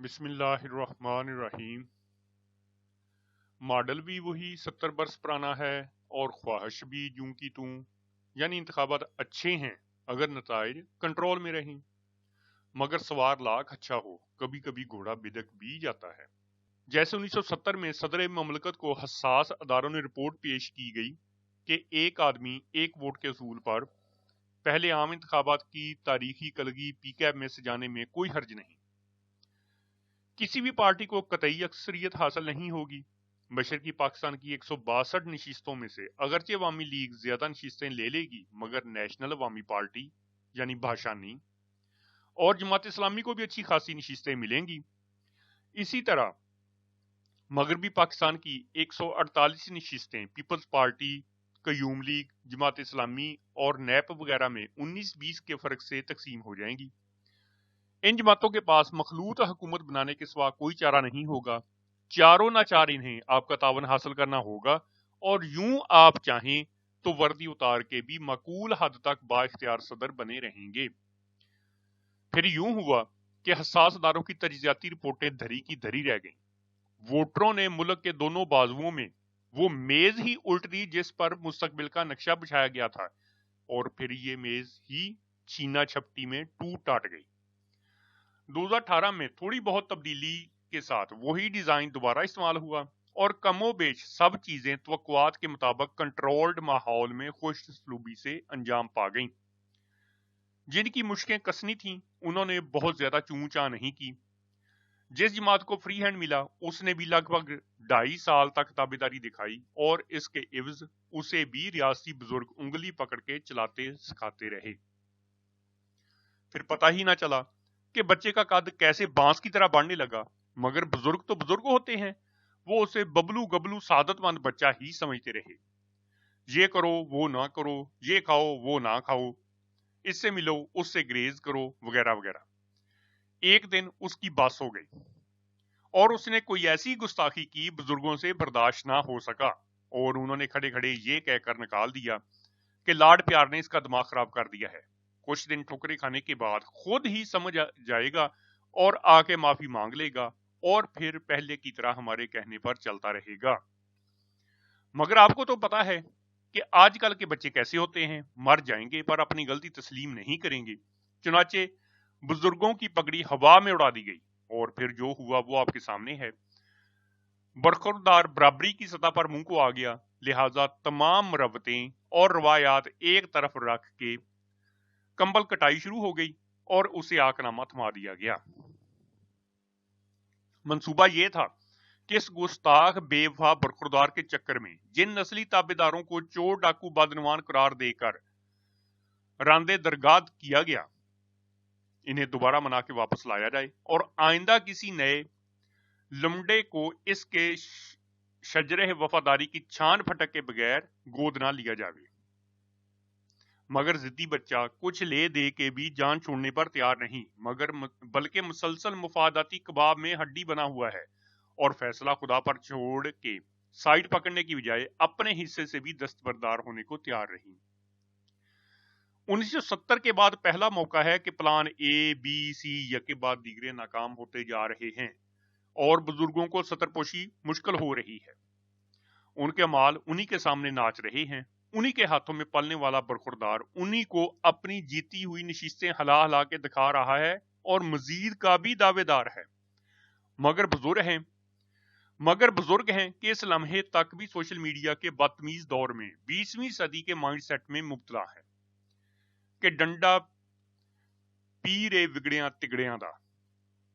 بسم اللہ الرحمن الرحیم۔ ماڈل بھی وہی 70 برس پرانا ہے اور خواہش بھی یوں کی توں، یعنی انتخابات اچھے ہیں اگر نتائج کنٹرول میں رہیں، مگر سوار لاکھ اچھا ہو کبھی کبھی گھوڑا بدک بھی جاتا ہے۔ جیسے 1970 میں صدر مملکت کو حساس اداروں نے رپورٹ پیش کی گئی کہ ایک آدمی ایک ووٹ کے اصول پر پہلے عام انتخابات کی تاریخی کلگی پی کیب میں سجانے میں کوئی حرج نہیں۔ کسی بھی پارٹی کو قطعی اکثریت حاصل نہیں ہوگی۔ مشرقی پاکستان کی 162 نشستوں میں سے اگرچہ عوامی لیگ زیادہ نشستیں لے لے گی، مگر نیشنل عوامی پارٹی یعنی بھاشانی اور جماعت اسلامی کو بھی اچھی خاصی نشستیں ملیں گی۔ اسی طرح مغربی پاکستان کی 148 نشستیں پیپلز پارٹی، قیوم لیگ، جماعت اسلامی اور نیپ وغیرہ میں 19-20 کے فرق سے تقسیم ہو جائیں گی۔ ان جماعتوں کے پاس مخلوط حکومت بنانے کے سوا کوئی چارہ نہیں ہوگا۔ چاروں ناچار انہیں آپ کا تعاون حاصل کرنا ہوگا اور یوں آپ چاہیں تو وردی اتار کے بھی معقول حد تک با اختیار صدر بنے رہیں گے۔ پھر یوں ہوا کہ حساس اداروں کی تجزیاتی رپورٹیں دھری کی دھری رہ گئیں۔ ووٹروں نے ملک کے دونوں بازوؤں میں وہ میز ہی الٹ دی جس پر مستقبل کا نقشہ بچھایا گیا تھا، اور پھر یہ میز ہی چھینا چھپٹی میں ٹوٹ ٹاٹ گئی۔ 2018 میں تھوڑی بہت تبدیلی کے ساتھ وہی ڈیزائن دوبارہ استعمال ہوا اور کم و بیش سب چیزیں توقعات کے مطابق کنٹرولڈ ماحول میں خوش اسلوبی سے انجام پا گئیں۔ جن کی مشقیں کسنی تھیں انہوں نے بہت زیادہ چوں چاں نہیں کی۔ جس جماعت کو فری ہینڈ ملا اس نے بھی لگ بھگ 2.5 سال تک تابعداری دکھائی اور اس کے عوض اسے بھی ریاستی بزرگ انگلی پکڑ کے چلاتے سکھاتے رہے۔ پھر پتہ ہی نہ چلا کہ بچے کا قد کیسے بانس کی طرح بڑھنے لگا، مگر بزرگ تو بزرگ ہوتے ہیں، وہ اسے ببلو گبلو سعادت مند بچہ ہی سمجھتے رہے۔ یہ کرو وہ نہ کرو، یہ کھاؤ وہ نہ کھاؤ، اس سے ملو اس سے گریز کرو وغیرہ وغیرہ۔ ایک دن اس کی بس ہو گئی اور اس نے کوئی ایسی گستاخی کی بزرگوں سے برداشت نہ ہو سکا، اور انہوں نے کھڑے کھڑے یہ کہہ کر نکال دیا کہ لاڈ پیار نے اس کا دماغ خراب کر دیا ہے۔ کچھ دن ٹھوکریں کھانے کے بعد خود ہی سمجھ جائے گا اور آ کے معافی مانگ لے گا، اور پھر پہلے کی طرح ہمارے کہنے پر چلتا رہے گا۔ مگر آپ کو تو پتا ہے کہ آج کل کے بچے کیسے ہوتے ہیں، مر جائیں گے پر اپنی غلطی تسلیم نہیں کریں گے۔ چنانچہ بزرگوں کی پگڑی ہوا میں اڑا دی گئی، اور پھر جو ہوا وہ آپ کے سامنے ہے۔ برخوردار برابری کی سطح پر منہ کو آ گیا، لہذا تمام مروتیں اور روایات ایک طرف رکھ کے کمبل کٹائی شروع ہو گئی اور اسے آکنامہ تھما دیا گیا۔ منصوبہ یہ تھا کہ اس گستاخ بے وفا برخوردار کے چکر میں جن نسلی تابعداروں کو چور ڈاکو بدعنوان قرار دے کر راندے درگاہ کیا گیا، انہیں دوبارہ منا کے واپس لایا جائے اور آئندہ کسی نئے لمڈے کو اس کے شجرہ وفاداری کی چھان پھٹک کے بغیر گود نہ لیا جاوے۔ مگر ضدی بچہ کچھ لے دے کے بھی جان چھوڑنے پر تیار نہیں، بلکہ مسلسل مفاداتی کباب میں ہڈی بنا ہوا ہے، اور فیصلہ خدا پر چھوڑ کے سائٹ پکڑنے کی بجائے اپنے حصے سے بھی دستبردار ہونے کو تیار رہی۔ 1970 کے بعد پہلا موقع ہے کہ پلان اے بی سی یکے بعد دیگرے ناکام ہوتے جا رہے ہیں اور بزرگوں کو سطرپوشی مشکل ہو رہی ہے۔ ان کے مال انہی کے سامنے ناچ رہے ہیں، انہی کے ہاتھوں میں پلنے والا برخوردار انہی کو اپنی جیتی ہوئی نشستیں ہلا ہلا کے دکھا رہا ہے اور مزید کا بھی دعوے دار ہے۔ مگر بزرگ ہیں کہ اس لمحے تک بھی سوشل میڈیا کے بدتمیز دور میں 20ویں صدی کے مائنڈ سیٹ میں مبتلا ہے کہ ڈنڈا پیرے وگڑیاں تگڑیاں دا۔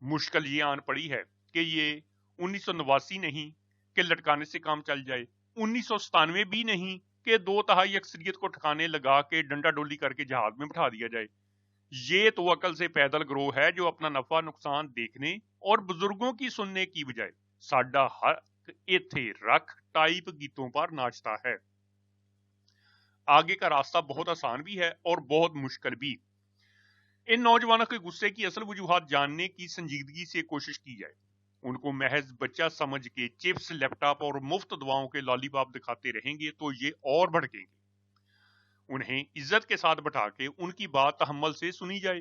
مشکل یہ آن پڑی ہے کہ یہ 1989 نہیں کہ لٹکانے سے کام چل جائے، 1997 بھی نہیں کہ 2/3 اکثریت کو ٹھکانے لگا کے ڈنڈا ڈولی کر کے جہاز میں بٹھا دیا جائے۔ یہ تو عقل سے پیدل گروہ ہے جو اپنا نفع نقصان دیکھنے اور بزرگوں کی سننے کی بجائے ساڈا حق ایتھے رکھ ٹائپ گیتوں پر ناچتا ہے۔ آگے کا راستہ بہت آسان بھی ہے اور بہت مشکل بھی۔ ان نوجوانوں کے غصے کی اصل وجوہات جاننے کی سنجیدگی سے کوشش کی جائے۔ ان کو محض بچہ سمجھ کے چپس، لیپ ٹاپ اور مفت دواؤں کے لالی پاپ دکھاتے رہیں گے تو یہ اور بھڑکیں گے۔ انہیں عزت کے ساتھ بٹھا کے ان کی بات تحمل سے سنی جائے،